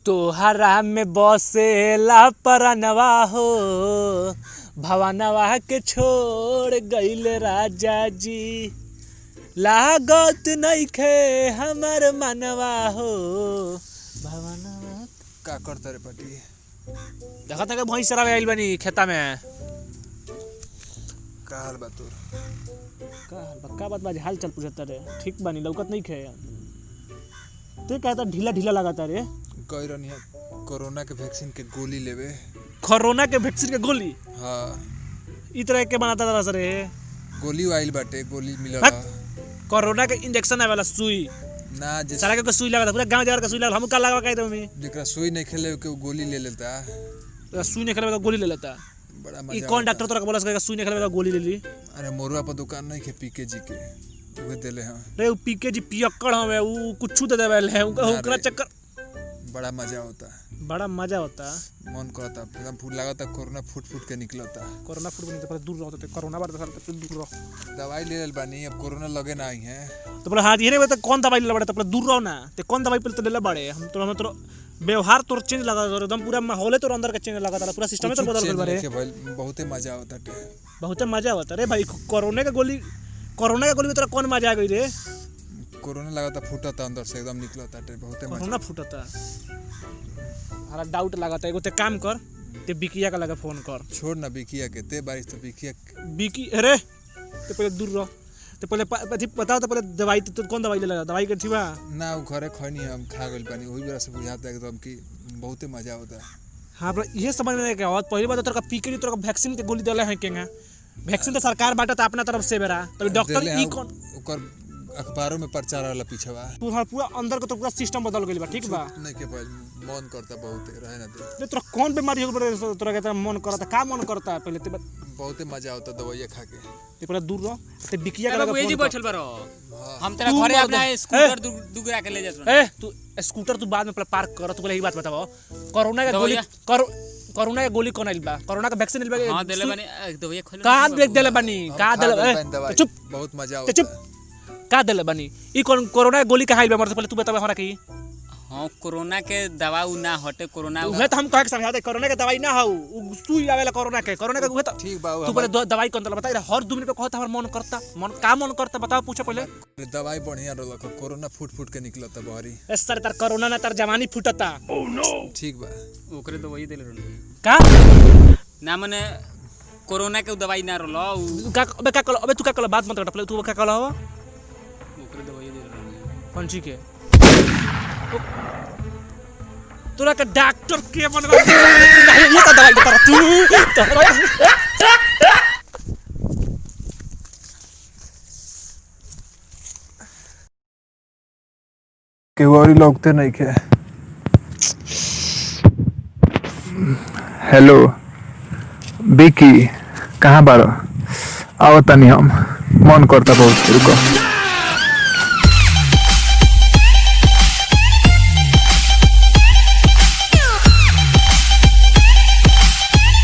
तोहरा में बसेला परनवा हो, भवनवा के छोड़ गईल राजा जी। लागत नइखे हमर मनवा हो, भवनवा का करता रे पटी। देखा था भैंस चरावे आइल बनी खेता में। का हाल बा तोर? का बात बाजी हाल चल पूछता रे। ठीक बानी लौकत नहीं खे ते कहता ढीला ढीला लगाता रे। कह रहनी है कोरोना के वैक्सीन के गोली लेवे। कोरोना के वैक्सीन के गोली? हाँ इ तरह के बनाता था सर गोली आइल बाटे, गोली मिलल। कोरोना के इंजेक्शन आवे वाला सुई ना जे सारा के सुई लगा पूरा गांव जवार का सुई लगा। हम का लगा कह दो मी जेकरा सुई नहीं खेले के गोली ले लेता। तो सुई नहीं खेले का गोली ले लेता। बड़ा मजा। ई कौन डॉक्टर तोरा के बोलस के सुई नहीं खेले का गोली ले ली? अरे मोरवा पर दुकान नहीं के पीके जी के उहे देले हां रे। उ पीके जी पियक्कड़ हवे, उ कुछ दे देवे ले ओकरा चक्कर। बड़ा मजा होता, बड़ा मजा होता। मन करता एकदम फूल लागता। कोरोना फूट फूट के निकलता। कोरोना फूट बनी तो पहले दूर रहते कोरोना बार तो दूर रहो। दवाई ले लेल बानी, अब कोरोना लगे ना आई है तो बोले हाँ ये नहीं बता कौन दवाई ले बड़े तो दूर रहो ना। ते कौन दवाई पे तो ले बड़े हम तो व्यवहार तोर चेंज लगा एकदम पूरा माहौल तोर अंदर का चेंज लगा था, पूरा सिस्टम तो बदल गइल बारे। बहुते मजा होता टे, बहुते मजा होता रे भाई। कोरोना के गोली में तोरा कौन मजा आ गई रे? कोरोना लगाता फूटता अंदर से एकदम निकलता टे, बहुते मजा। कोरोना फूटता हमारा डाउट लगाता। एगो ते काम कर, ते बिकिया का लगा फोन कर। छोड़ ना बिकिया के, ते बारिश तो बिकिया बिकी अरे ते पहले दूर रहो। ते पहले बताओ तो पहले दवाई तो कौन दवाई ले लगा? दवाई के ठीवा ना उ घरे खैनी हम खा गइल पानी, ओही बेरा से बुझाता एकदम कि बहुते मजा होता। हां पर ये समझ में के आवत पहली बात तो तोरा पीके तोरा वैक्सीन के गोली देले है केगा? वैक्सीन तो सरकार बाटा तो अपना तरफ से बेरा तो डॉक्टर ई कौन ओकर अखबारों में प्रचार वाला पीछवा पूरा अंदर को तो पूरा सिस्टम बदल गइल बा। ठीक बा नहीं के मन करता बहुते रहे ना दे। तोरा कौन बीमारी हो गइल तोरा के मन करता? का मन करता पहले ते बहुते मजा होता दवाई खा के। ते पहले दूर रहो। ते बिकिया का लगा फोन बैठल बारो। हम तेरा घरे अपना स्कूटर दुगरा के ले जात। ए तू स्कूटर तू बाद में पार्क कर। तू पहले ई बात बताओ कोरोना के गोली कोरोना के गोली कौन आइल बा? कोरोना का वैक्सीन आइल बा? हां देले बानी दवाई खोले का देले बानी? का देले? चुप बहुत मजा होता। चुप का देले बानी? ई कौन कोरोना के गोली का आइल बा? मर से पहले तू बतावे हमरा की। हां कोरोना के दवा उ ना हटे। कोरोना उहे तो हम कह के समझा दे कोरोना के दवाई ना हो, उ सुई आवेला कोरोना के उहे तो ठीक बा। तू पहले दवाई कौन देला बता। हर 2 मिनट पे कहत हमर मन करता। मन करता बताओ पूछो पहले। दवाई बढ़िया रहलक, कोरोना फूट फूट के निकलता बहरी। ए सर तार कोरोना ना तार जवानी फुटता। ओह नो ठीक बा। ओकरे दवाई देले रहल का ना माने कोरोना के दवाई ना रहल। का अबे तू का कल बात मत कर पहले। तू का कल हो ओकरे दवाई देले रहल। कौन ची के तोरा के डॉक्टर के बनवा नहीं ये का दवाई बता तू के वारी लगते नहीं के। हेलो बिकी, कहाँ बारो? आओ तनी हम मन करता बहुत। रुको